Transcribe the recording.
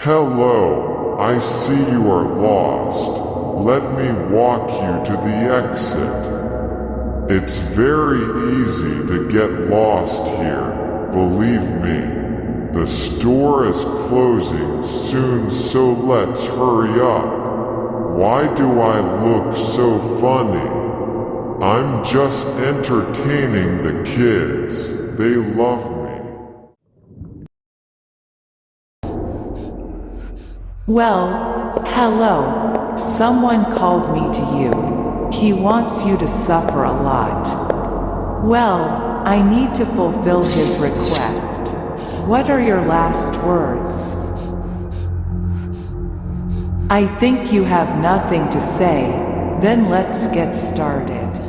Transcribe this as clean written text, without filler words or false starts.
Hello, I see you are lost. Let me walk you to the exit. It's very easy to get lost here, believe me. The store is closing soon, so let's hurry up. Why do I look so funny? I'm just entertaining the kids. They love me. Well, hello. Someone called me to you. He wants you to suffer a lot. Well, I need to fulfill his request. What are your last words? I think you have nothing to say. Then let's get started.